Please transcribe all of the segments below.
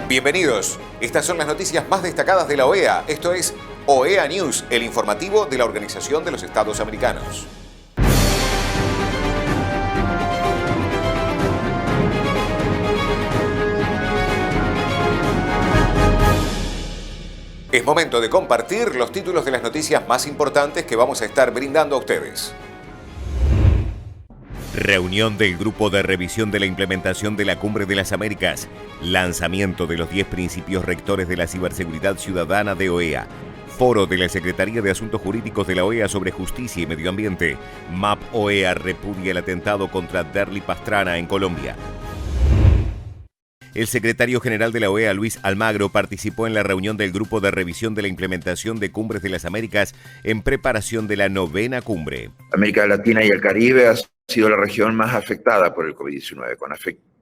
Bienvenidos. Estas son las noticias más destacadas de la OEA. Esto es OEA News, el informativo de la Organización de los Estados Americanos. Es momento de compartir los títulos de las noticias más importantes que vamos a estar brindando a ustedes. Reunión del Grupo de Revisión de la Implementación de la Cumbre de las Américas. Lanzamiento de los 10 principios rectores de la ciberseguridad ciudadana de OEA. Foro de la Secretaría de Asuntos Jurídicos de la OEA sobre Justicia y Medio Ambiente. MAP OEA repudia el atentado contra Derli Pastrana en Colombia. El secretario general de la OEA, Luis Almagro, participó en la reunión del Grupo de Revisión de la Implementación de Cumbres de las Américas en preparación de la 9ª cumbre. América Latina y el Caribe ha sido la región más afectada por el COVID-19,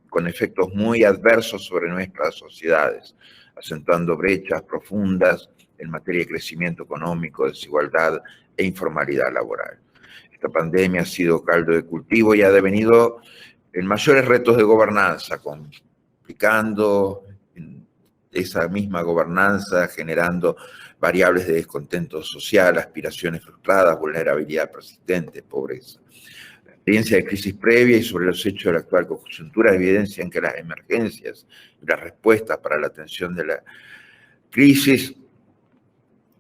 con efectos muy adversos sobre nuestras sociedades, acentuando brechas profundas en materia de crecimiento económico, desigualdad e informalidad laboral. Esta pandemia ha sido caldo de cultivo y ha devenido en mayores retos de gobernanza, complicando esa misma gobernanza, generando variables de descontento social, aspiraciones frustradas, vulnerabilidad persistente, pobreza. La experiencia de crisis previa y sobre los hechos de la actual coyuntura evidencian que las emergencias y las respuestas para la atención de la crisis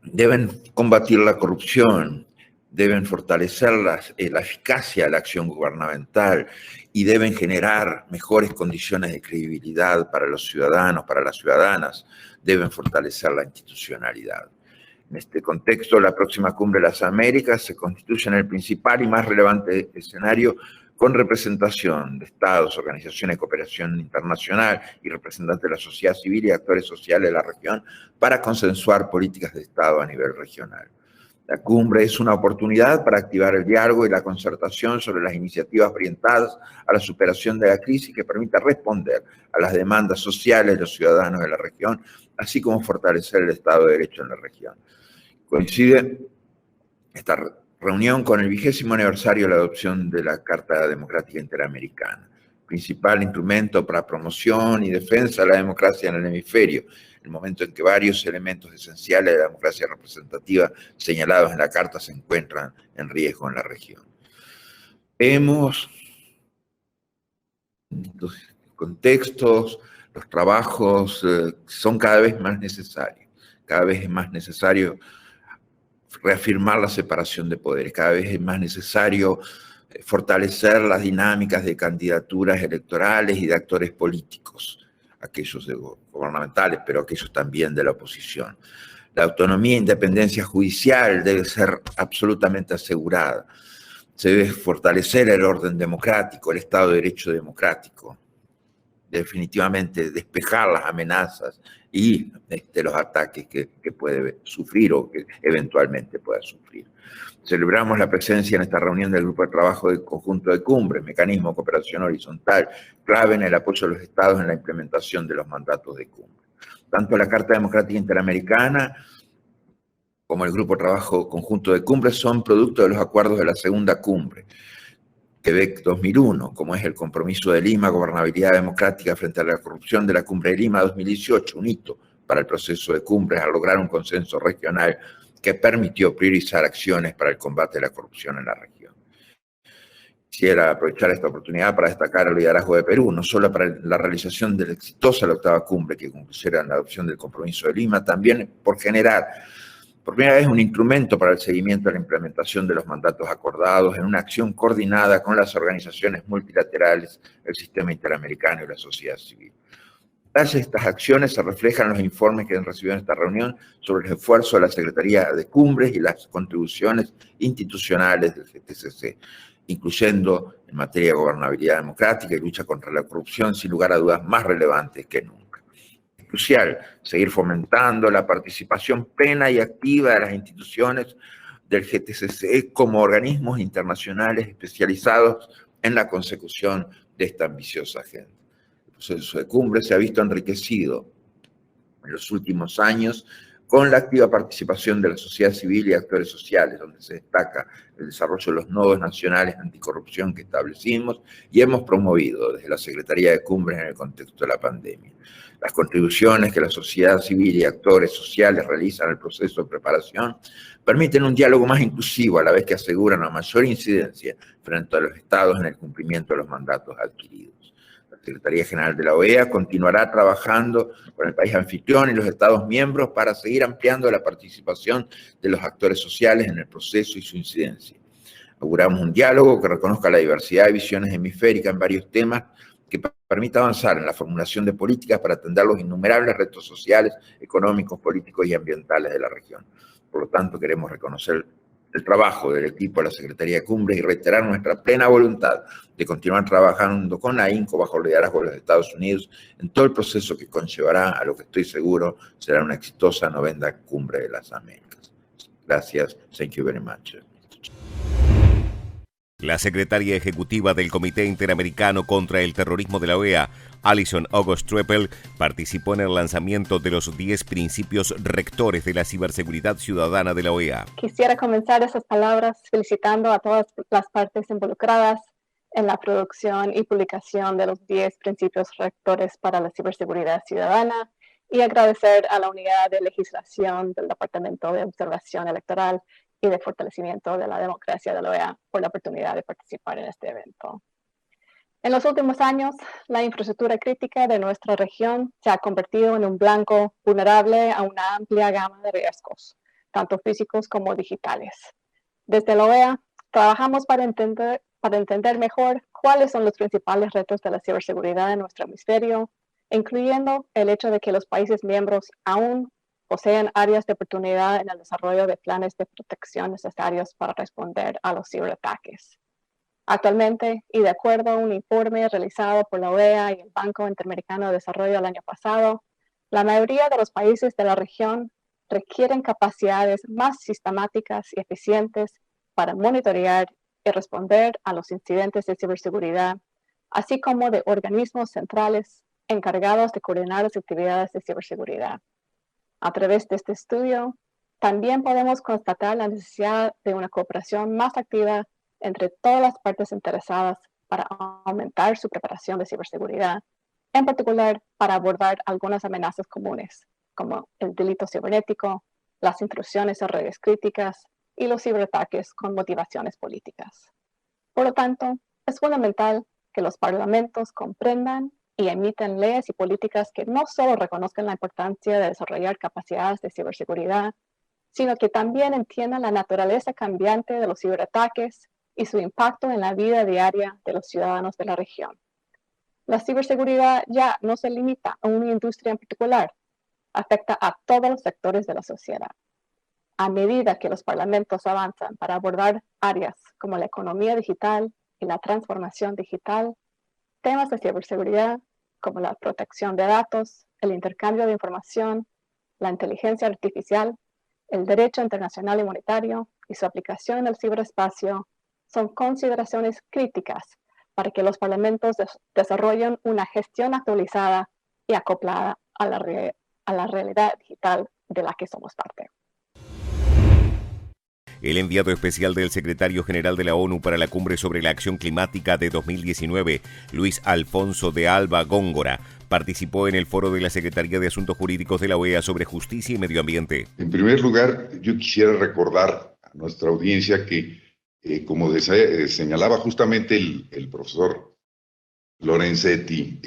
deben combatir la corrupción, deben fortalecer la eficacia de la acción gubernamental y deben generar mejores condiciones de credibilidad para los ciudadanos, para las ciudadanas, deben fortalecer la institucionalidad. En este contexto, la próxima Cumbre de las Américas se constituye en el principal y más relevante escenario con representación de estados, organizaciones de cooperación internacional y representantes de la sociedad civil y actores sociales de la región para consensuar políticas de Estado a nivel regional. La cumbre es una oportunidad para activar el diálogo y la concertación sobre las iniciativas orientadas a la superación de la crisis que permita responder a las demandas sociales de los ciudadanos de la región, así como fortalecer el Estado de Derecho en la región. Coincide esta reunión con el 20º aniversario de la adopción de la Carta Democrática Interamericana, principal instrumento para promoción y defensa de la democracia en el hemisferio, el momento en que varios elementos esenciales de la democracia representativa señalados en la Carta se encuentran en riesgo en la región. Vemos los contextos, los trabajos son cada vez más necesarios, cada vez es más necesario reafirmar la separación de poderes, cada vez es más necesario fortalecer las dinámicas de candidaturas electorales y de actores políticos, aquellos gubernamentales, pero aquellos también de la oposición. La autonomía e independencia judicial debe ser absolutamente asegurada. Se debe fortalecer el orden democrático, el Estado de Derecho democrático. Definitivamente despejar las amenazas y los ataques que puede sufrir o que eventualmente pueda sufrir. Celebramos la presencia en esta reunión del Grupo de Trabajo del Conjunto de Cumbres, mecanismo de cooperación horizontal, clave en el apoyo de los estados en la implementación de los mandatos de cumbre. Tanto la Carta Democrática Interamericana como el Grupo de Trabajo Conjunto de Cumbres son producto de los acuerdos de la segunda cumbre, Quebec 2001, como es el compromiso de Lima, gobernabilidad democrática frente a la corrupción de la Cumbre de Lima 2018, un hito para el proceso de cumbres a lograr un consenso regional que permitió priorizar acciones para el combate de la corrupción en la región. Quisiera aprovechar esta oportunidad para destacar el liderazgo de Perú, no solo para la realización de la exitosa la 8ª cumbre que concluyera en la adopción del compromiso de Lima, también por generar por primera vez un instrumento para el seguimiento de la implementación de los mandatos acordados en una acción coordinada con las organizaciones multilaterales, el sistema interamericano y la sociedad civil. Todas estas acciones se reflejan en los informes que han recibido en esta reunión sobre el esfuerzo de la Secretaría de Cumbres y las contribuciones institucionales del GTCC, incluyendo en materia de gobernabilidad democrática y lucha contra la corrupción, sin lugar a dudas más relevantes que nunca. Es crucial seguir fomentando la participación plena y activa de las instituciones del GTCC como organismos internacionales especializados en la consecución de esta ambiciosa agenda. El proceso de cumbre se ha visto enriquecido en los últimos años con la activa participación de la sociedad civil y actores sociales, donde se destaca el desarrollo de los nodos nacionales anticorrupción que establecimos y hemos promovido desde la Secretaría de Cumbres en el contexto de la pandemia. Las contribuciones que la sociedad civil y actores sociales realizan al proceso de preparación permiten un diálogo más inclusivo, a la vez que aseguran una mayor incidencia frente a los estados en el cumplimiento de los mandatos adquiridos. La Secretaría General de la OEA continuará trabajando con el país anfitrión y los Estados miembros para seguir ampliando la participación de los actores sociales en el proceso y su incidencia. Auguramos un diálogo que reconozca la diversidad de visiones hemisféricas en varios temas, que permita avanzar en la formulación de políticas para atender los innumerables retos sociales, económicos, políticos y ambientales de la región. Por lo tanto, queremos reconocer el trabajo del equipo de la Secretaría de Cumbres y reiterar nuestra plena voluntad de continuar trabajando con AHINCO bajo el liderazgo de los Estados Unidos en todo el proceso que conllevará a lo que estoy seguro será una exitosa 90ª Cumbre de las Américas. Gracias. Thank you very much. La secretaria ejecutiva del Comité Interamericano contra el Terrorismo de la OEA, Alison August-Treppel, participó en el lanzamiento de los 10 principios rectores de la ciberseguridad ciudadana de la OEA. Quisiera comenzar esas palabras felicitando a todas las partes involucradas en la producción y publicación de los 10 principios rectores para la ciberseguridad ciudadana y agradecer a la Unidad de Legislación del Departamento de Observación Electoral y de Fortalecimiento de la Democracia de la OEA por la oportunidad de participar en este evento. En los últimos años, la infraestructura crítica de nuestra región se ha convertido en un blanco vulnerable a una amplia gama de riesgos, tanto físicos como digitales. Desde la OEA, trabajamos para entender mejor cuáles son los principales retos de la ciberseguridad en nuestro hemisferio, incluyendo el hecho de que los países miembros aún poseen áreas de oportunidad en el desarrollo de planes de protección necesarios para responder a los ciberataques. Actualmente, y de acuerdo a un informe realizado por la OEA y el Banco Interamericano de Desarrollo el año pasado, la mayoría de los países de la región requieren capacidades más sistemáticas y eficientes para monitorear y responder a los incidentes de ciberseguridad, así como de organismos centrales encargados de coordinar las actividades de ciberseguridad. A través de este estudio, también podemos constatar la necesidad de una cooperación más activa entre todas las partes interesadas para aumentar su preparación de ciberseguridad, en particular para abordar algunas amenazas comunes, como el delito cibernético, las intrusiones en redes críticas y los ciberataques con motivaciones políticas. Por lo tanto, es fundamental que los parlamentos comprendan y emiten leyes y políticas que no solo reconozcan la importancia de desarrollar capacidades de ciberseguridad, sino que también entiendan la naturaleza cambiante de los ciberataques y su impacto en la vida diaria de los ciudadanos de la región. La ciberseguridad ya no se limita a una industria en particular, afecta a todos los sectores de la sociedad. A medida que los parlamentos avanzan para abordar áreas como la economía digital y la transformación digital, temas de ciberseguridad como la protección de datos, el intercambio de información, la inteligencia artificial, el derecho internacional y monetario y su aplicación en el ciberespacio son consideraciones críticas para que los parlamentos desarrollen una gestión actualizada y acoplada a la realidad digital de la que somos parte. El enviado especial del secretario general de la ONU para la Cumbre sobre la Acción Climática de 2019, Luis Alfonso de Alba Góngora, participó en el foro de la Secretaría de Asuntos Jurídicos de la OEA sobre justicia y medio ambiente. En primer lugar, yo quisiera recordar a nuestra audiencia que, como señalaba justamente el profesor Lorenzetti,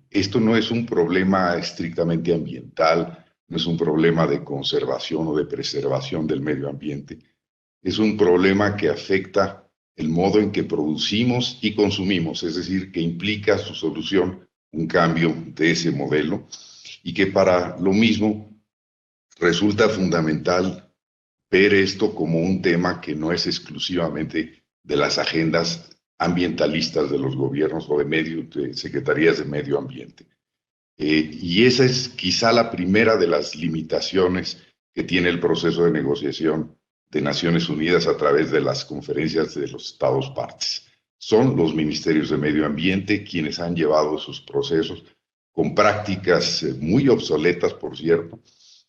esto no es un problema estrictamente ambiental, no es un problema de conservación o de preservación del medio ambiente. Es un problema que afecta el modo en que producimos y consumimos, es decir, que implica su solución un cambio de ese modelo y que para lo mismo resulta fundamental ver esto como un tema que no es exclusivamente de las agendas ambientalistas de los gobiernos o de secretarías de medio ambiente. Y esa es quizá la primera de las limitaciones que tiene el proceso de negociación de Naciones Unidas a través de las conferencias de los Estados partes. Son los ministerios de medio ambiente quienes han llevado esos procesos con prácticas muy obsoletas, por cierto,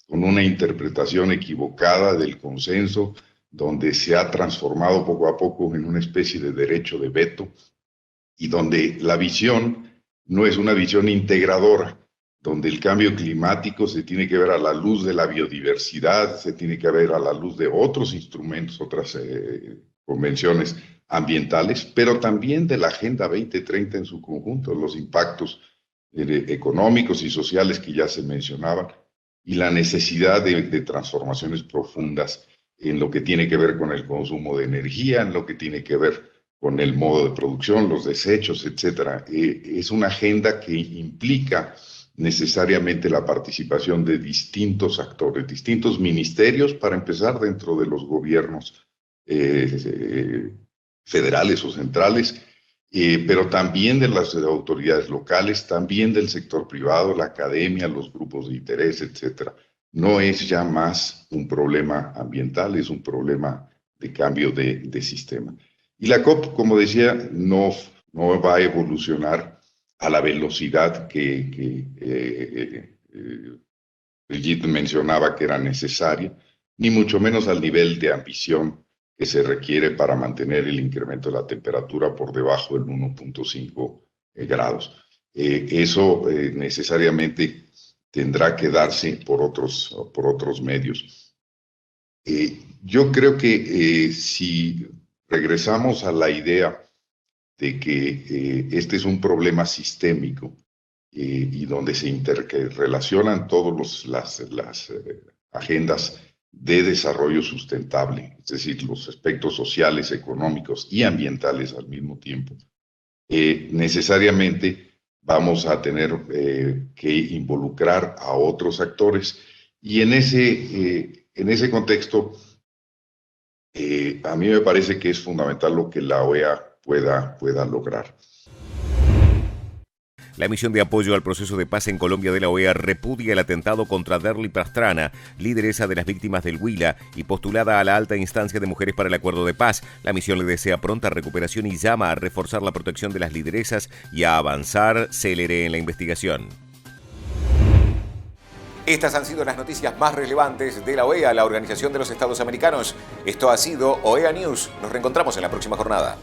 con una interpretación equivocada del consenso, donde se ha transformado poco a poco en una especie de derecho de veto y donde la visión no es una visión integradora, donde el cambio climático se tiene que ver a la luz de la biodiversidad, se tiene que ver a la luz de otros instrumentos, otras convenciones ambientales, pero también de la Agenda 2030 en su conjunto, los impactos económicos y sociales que ya se mencionaban, y la necesidad de transformaciones profundas en lo que tiene que ver con el consumo de energía, en lo que tiene que ver con el modo de producción, los desechos, etcétera. Es una agenda que implica necesariamente la participación de distintos actores, distintos ministerios, para empezar dentro de los gobiernos federales o centrales, pero también de las autoridades locales, también del sector privado, la academia, los grupos de interés, etcétera. No es ya más un problema ambiental, es un problema de cambio de sistema. Y la COP, como decía, no va a evolucionar a la velocidad que Brigitte mencionaba que era necesaria, ni mucho menos al nivel de ambición que se requiere para mantener el incremento de la temperatura por debajo del 1.5 grados. Eso necesariamente tendrá que darse por otros medios. Yo creo que si regresamos a la idea de que este es un problema sistémico y donde se interrelacionan todas las agendas de desarrollo sustentable, es decir, los aspectos sociales, económicos y ambientales al mismo tiempo, necesariamente vamos a tener que involucrar a otros actores, y en ese contexto a mí me parece que es fundamental lo que la OEA pueda lograr. La misión de apoyo al proceso de paz en Colombia de la OEA repudia el atentado contra Derly Pastrana, lideresa de las víctimas del Huila y postulada a la alta instancia de mujeres para el acuerdo de paz. La misión le desea pronta recuperación y llama a reforzar la protección de las lideresas y a avanzar célere en la investigación. Estas han sido las noticias más relevantes de la OEA, la Organización de los Estados Americanos. Esto ha sido OEA News. Nos reencontramos en la próxima jornada.